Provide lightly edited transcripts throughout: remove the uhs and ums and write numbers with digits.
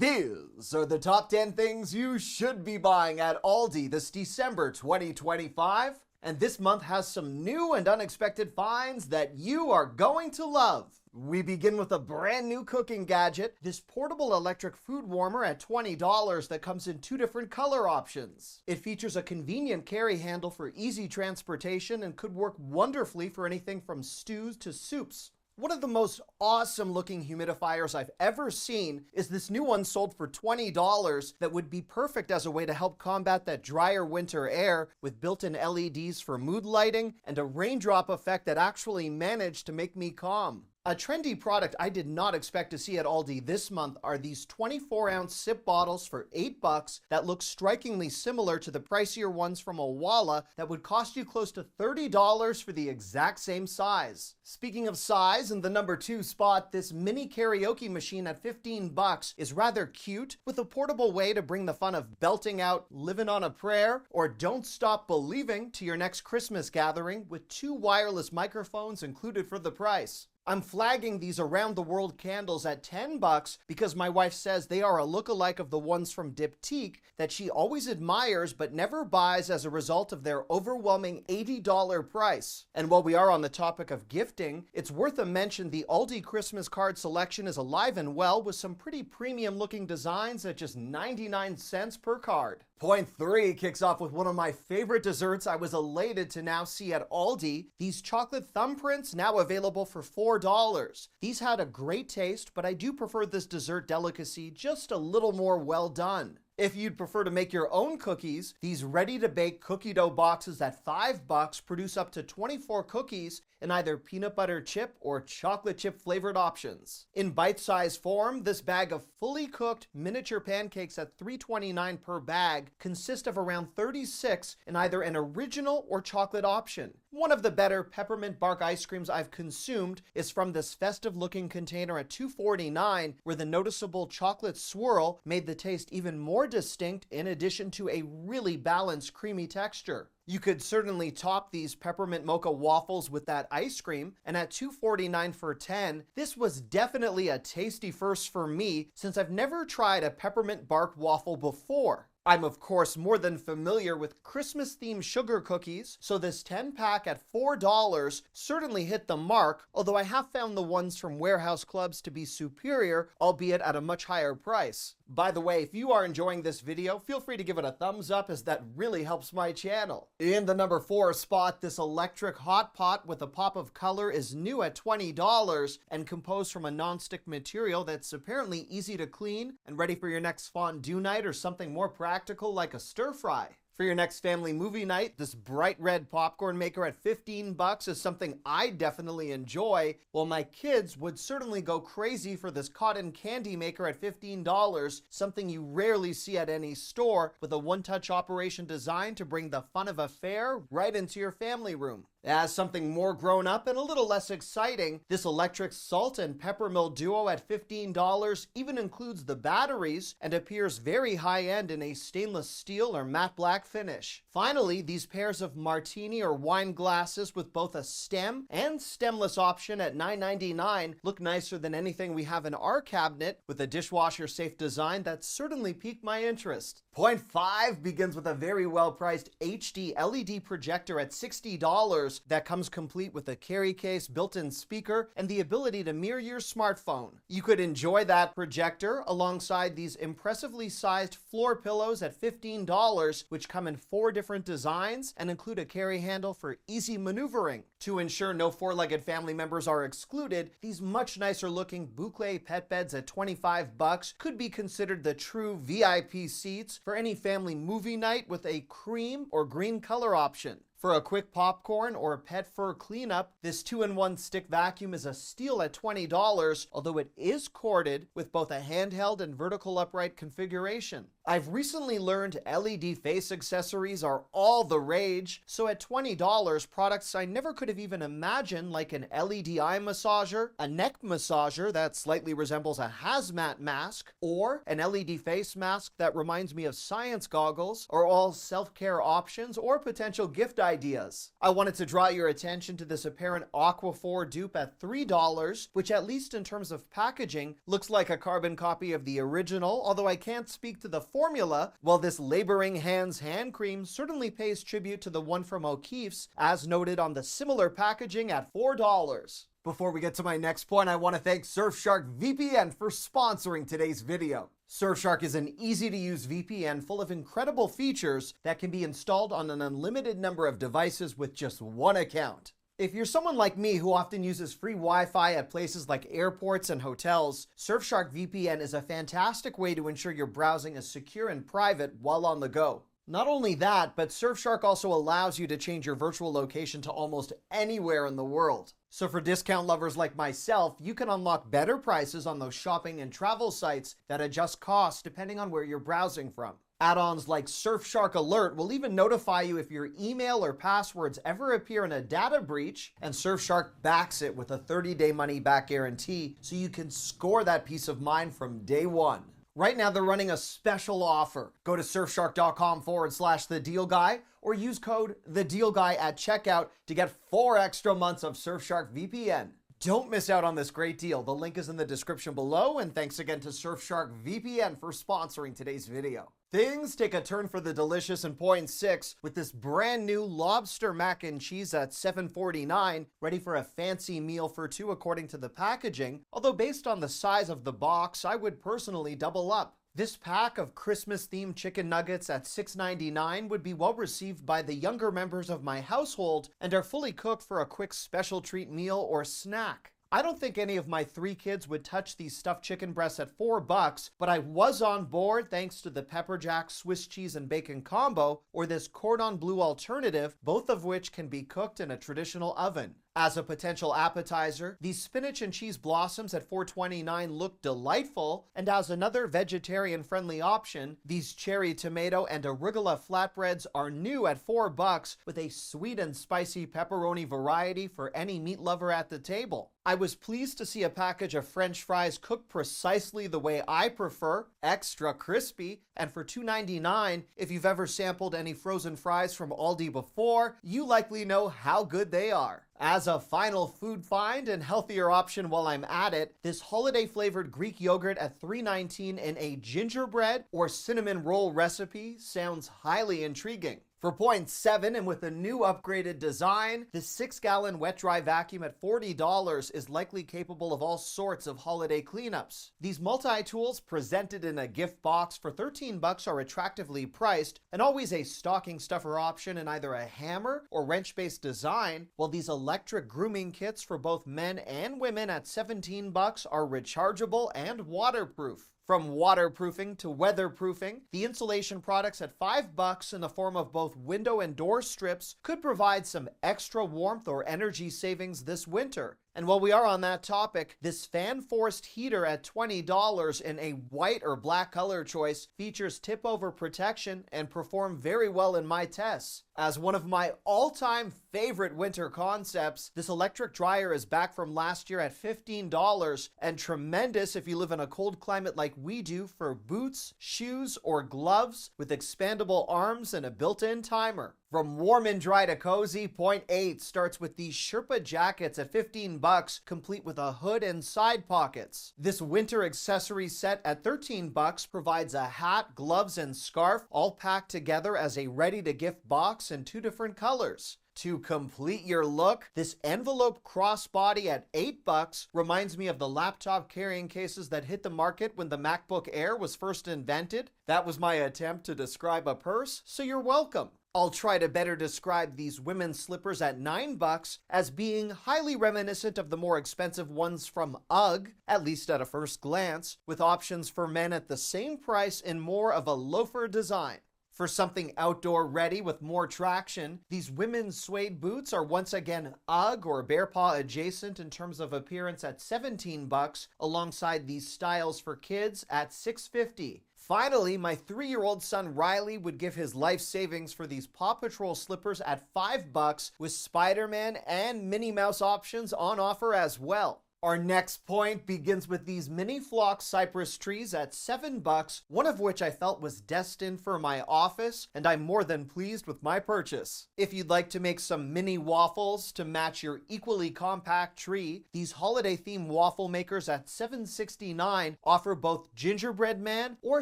These are the top 10 things you should be buying at Aldi this December 2025. And this month has some new and unexpected finds that you are going to love. We begin with a brand new cooking gadget, this portable electric food warmer at $20 that comes in two different color options. It features a convenient carry handle for easy transportation and could work wonderfully for anything from stews to soups. One of the most awesome looking humidifiers I've ever seen is this new one sold for $20 that would be perfect as a way to help combat that drier winter air with built-in LEDs for mood lighting and a raindrop effect that actually managed to make me calm. A trendy product I did not expect to see at Aldi this month are these 24-ounce sip bottles for $8 that look strikingly similar to the pricier ones from Owala that would cost you close to $30 for the exact same size. Speaking of size, in the number 2 spot, this mini karaoke machine at $15 is rather cute, with a portable way to bring the fun of belting out Livin' on a Prayer or Don't Stop Believing to your next Christmas gathering with 2 wireless microphones included for the price. I'm flagging these around the world candles at $10 because my wife says they are a lookalike of the ones from Diptyque that she always admires but never buys as a result of their overwhelming $80 price. And while we are on the topic of gifting, it's worth a mention the Aldi Christmas card selection is alive and well with some pretty premium looking designs at just 99 cents per card. Point 3 kicks off with one of my favorite desserts I was elated to now see at Aldi, these chocolate thumbprints now available for $4. These had a great taste, but I do prefer this dessert delicacy just a little more well done. If you'd prefer to make your own cookies, these ready-to-bake cookie dough boxes at $5 produce up to 24 cookies in either peanut butter chip or chocolate chip flavored options. In bite-sized form, this bag of fully cooked miniature pancakes at $3.29 per bag consist of around 36 in either an original or chocolate option. One of the better peppermint bark ice creams I've consumed is from this festive looking container at $2.49, where the noticeable chocolate swirl made the taste even more distinct in addition to a really balanced creamy texture. You could certainly top these peppermint mocha waffles with that ice cream, and at $2.49 for 10, this was definitely a tasty first for me since I've never tried a peppermint bark waffle before. I'm of course more than familiar with Christmas-themed sugar cookies, so this 10-pack at $4 certainly hit the mark, although I have found the ones from warehouse clubs to be superior, albeit at a much higher price. By the way, if you are enjoying this video, feel free to give it a thumbs up as that really helps my channel. In the number 4 spot, this electric hot pot with a pop of color is new at $20 and composed from a non-stick material that's apparently easy to clean and ready for your next fondue night or something more practical like a stir fry. For your next family movie night, this bright red popcorn maker at $15 is something I definitely enjoy, while my kids would certainly go crazy for this cotton candy maker at $15, something you rarely see at any store, with a one-touch operation designed to bring the fun of a fair right into your family room. As something more grown up and a little less exciting, this electric salt and pepper mill duo at $15 even includes the batteries and appears very high-end in a stainless steel or matte black finish. Finally, these pairs of martini or wine glasses with both a stem and stemless option at $9.99 look nicer than anything we have in our cabinet, with a dishwasher-safe design that certainly piqued my interest. Point 5 begins with a very well-priced HD LED projector at $60 that comes complete with a carry case, built-in speaker, and the ability to mirror your smartphone. You could enjoy that projector alongside these impressively sized floor pillows at $15, which come in 4 different designs and include a carry handle for easy maneuvering. To ensure no 4-legged family members are excluded, these much nicer looking boucle pet beds at $25 could be considered the true VIP seats for any family movie night with a cream or green color option. For a quick popcorn or pet fur cleanup, this 2-in-1 stick vacuum is a steal at $20, although it is corded with both a handheld and vertical upright configuration. I've recently learned LED face accessories are all the rage, so at $20, products I never could have even imagined, like an LED eye massager, a neck massager that slightly resembles a hazmat mask, or an LED face mask that reminds me of science goggles, are all self-care options or potential gift ideas. I wanted to draw your attention to this apparent Aquaphor dupe at $3, which at least in terms of packaging, looks like a carbon copy of the original, although I can't speak to the formula, while this Laboring Hands hand cream certainly pays tribute to the one from O'Keeffe's, as noted on the similar packaging at $4. Before we get to my next point, I want to thank Surfshark VPN for sponsoring today's video. Surfshark is an easy-to-use VPN full of incredible features that can be installed on an unlimited number of devices with just one account. If you're someone like me who often uses free Wi-Fi at places like airports and hotels, Surfshark VPN is a fantastic way to ensure your browsing is secure and private while on the go. Not only that, but Surfshark also allows you to change your virtual location to almost anywhere in the world. So for discount lovers like myself, you can unlock better prices on those shopping and travel sites that adjust costs depending on where you're browsing from. Add-ons like Surfshark Alert will even notify you if your email or passwords ever appear in a data breach, and Surfshark backs it with a 30-day money-back guarantee, so you can score that peace of mind from day one. Right now, they're running a special offer. Go to surfshark.com/thedealguy or use code TheDealGuy at checkout to get 4 extra months of Surfshark VPN. Don't miss out on this great deal. The link is in the description below, and thanks again to Surfshark VPN for sponsoring today's video. Things take a turn for the delicious in point 6 with this brand new lobster mac and cheese at $7.49, ready for a fancy meal for 2 according to the packaging, although based on the size of the box, I would personally double up. This pack of Christmas-themed chicken nuggets at $6.99 would be well received by the younger members of my household and are fully cooked for a quick special treat meal or snack. I don't think any of my 3 kids would touch these stuffed chicken breasts at $4, but I was on board thanks to the pepper jack Swiss cheese and bacon combo or this cordon bleu alternative, both of which can be cooked in a traditional oven. As a potential appetizer, these spinach and cheese blossoms at $4.29 look delightful, and as another vegetarian-friendly option, these cherry tomato and arugula flatbreads are new at $4 with a sweet and spicy pepperoni variety for any meat lover at the table. I was pleased to see a package of French fries cooked precisely the way I prefer, extra crispy, and for $2.99, if you've ever sampled any frozen fries from Aldi before, you likely know how good they are. As a final food find and healthier option while I'm at it, this holiday-flavored Greek yogurt at $3.19 in a gingerbread or cinnamon roll recipe sounds highly intriguing. For point 7, and with a new upgraded design, this 6-gallon wet-dry vacuum at $40 is likely capable of all sorts of holiday cleanups. These multi-tools presented in a gift box for $13 are attractively priced, and always a stocking stuffer option in either a hammer or wrench-based design, while these electric grooming kits for both men and women at $17 are rechargeable and waterproof. From waterproofing to weatherproofing, the insulation products at $5 in the form of both window and door strips could provide some extra warmth or energy savings this winter. And while we are on that topic, this fan-forced heater at $20 in a white or black color choice features tip-over protection and performed very well in my tests. As one of my all-time favorite winter concepts, this electric dryer is back from last year at $15 and tremendous if you live in a cold climate like we do for boots, shoes, or gloves with expandable arms and a built-in timer. From warm and dry to cozy, point 8 starts with these Sherpa jackets at $15, complete with a hood and side pockets. This winter accessory set at $13 provides a hat, gloves, and scarf, all packed together as a ready-to-gift box in 2 different colors. To complete your look, this envelope crossbody at $8 reminds me of the laptop carrying cases that hit the market when the MacBook Air was first invented. That was my attempt to describe a purse, so you're welcome. I'll try to better describe these women's slippers at $9 as being highly reminiscent of the more expensive ones from UGG, at least at a first glance, with options for men at the same price in more of a loafer design. For something outdoor ready with more traction, these women's suede boots are once again UGG or bear paw adjacent in terms of appearance at $17, alongside these styles for kids at $6.50. Finally, my 3-year-old son Riley would give his life savings for these Paw Patrol slippers at $5 with Spider-Man and Minnie Mouse options on offer as well. Our next point begins with these mini flock cypress trees at $7, one of which I felt was destined for my office, and I'm more than pleased with my purchase. If you'd like to make some mini waffles to match your equally compact tree, these holiday themed waffle makers at $7.69 offer both gingerbread man or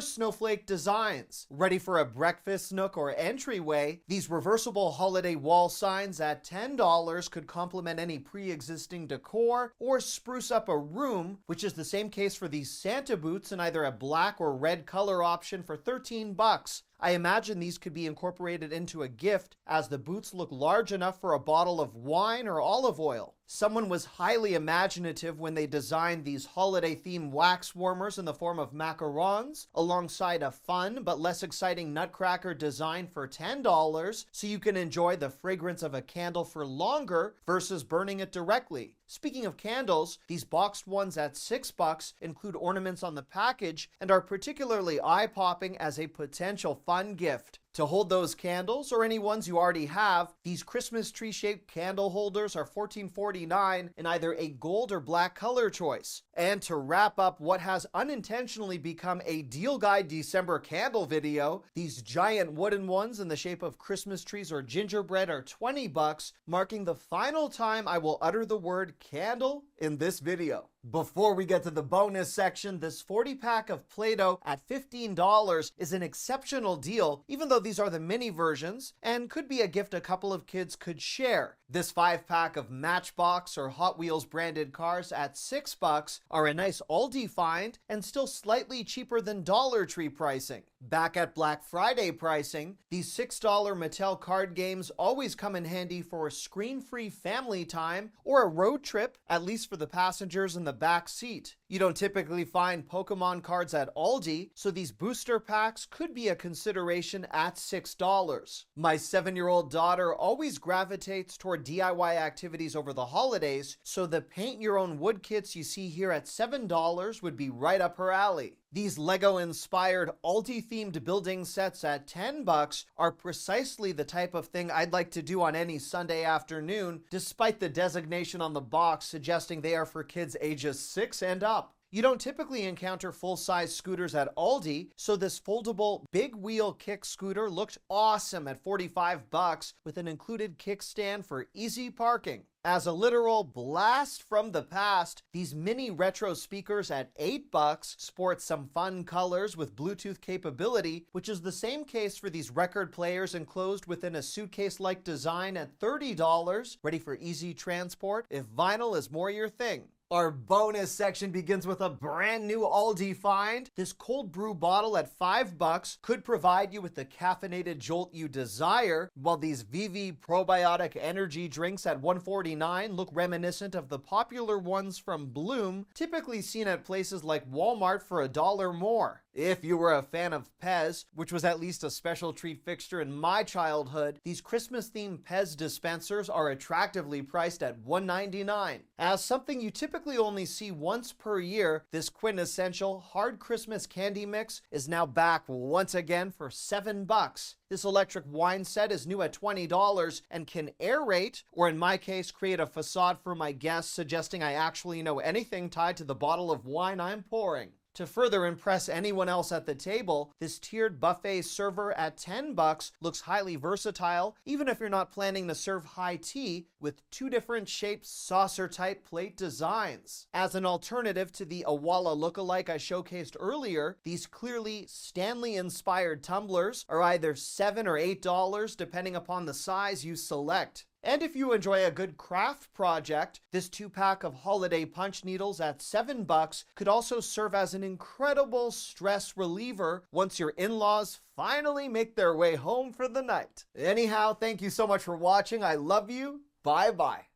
snowflake designs. Ready for a breakfast nook or entryway, these reversible holiday wall signs at $10 could complement any pre-existing decor or spruce up a room, which is the same case for these Santa boots in either a black or red color option for $13. I imagine these could be incorporated into a gift, as the boots look large enough for a bottle of wine or olive oil. Someone was highly imaginative when they designed these holiday-themed wax warmers in the form of macarons, alongside a fun but less exciting nutcracker design for $10, so you can enjoy the fragrance of a candle for longer versus burning it directly. Speaking of candles, these boxed ones at $6 include ornaments on the package and are particularly eye-popping as a potential fun gift. To hold those candles, or any ones you already have, these Christmas tree-shaped candle holders are $14.49 in either a gold or black color choice. And to wrap up what has unintentionally become a Deal Guide December candle video, these giant wooden ones in the shape of Christmas trees or gingerbread are $20, marking the final time I will utter the word candle in this video. Before we get to the bonus section, this 40-pack of Play-Doh at $15 is an exceptional deal, even though these are the mini versions, and could be a gift a couple of kids could share. This 5-pack of Matchbox or Hot Wheels branded cars at $6 are a nice Aldi find and still slightly cheaper than Dollar Tree pricing. Back at Black Friday pricing, these $6 Mattel card games always come in handy for screen-free family time or a road trip, at least for the passengers in the back seat. You don't typically find Pokemon cards at Aldi, so these booster packs could be a consideration at $6. My 7-year-old daughter always gravitates toward DIY activities over the holidays, so the paint-your-own wood kits you see here at $7 would be right up her alley. These Lego-inspired Aldi-themed building sets at $10 are precisely the type of thing I'd like to do on any Sunday afternoon, despite the designation on the box suggesting they are for kids ages 6 and up. You don't typically encounter full-size scooters at Aldi, so this foldable big wheel kick scooter looked awesome at $45 with an included kickstand for easy parking. As a literal blast from the past, these mini retro speakers at $8 sport some fun colors with Bluetooth capability, which is the same case for these record players enclosed within a suitcase-like design at $30, ready for easy transport if vinyl is more your thing. Our bonus section begins with a brand new Aldi find. This cold brew bottle at $5 could provide you with the caffeinated jolt you desire, while these VV probiotic energy drinks at $1.49 look reminiscent of the popular ones from Bloom, typically seen at places like Walmart for $1 more. If you were a fan of Pez, which was at least a special treat fixture in my childhood, these Christmas-themed Pez dispensers are attractively priced at $1.99. As something you typically only see once per year, this quintessential hard Christmas candy mix is now back once again for $7. This electric wine set is new at $20 and can aerate, or in my case, create a facade for my guests, suggesting I actually know anything tied to the bottle of wine I'm pouring. To further impress anyone else at the table, this tiered buffet server at $10 looks highly versatile, even if you're not planning to serve high tea, with 2 different shaped saucer-type plate designs. As an alternative to the Awala lookalike I showcased earlier, these clearly Stanley-inspired tumblers are either $7 or $8 depending upon the size you select. And if you enjoy a good craft project, this 2-pack of holiday punch needles at $7 could also serve as an incredible stress reliever once your in-laws finally make their way home for the night. Anyhow, thank you so much for watching. I love you. Bye-bye.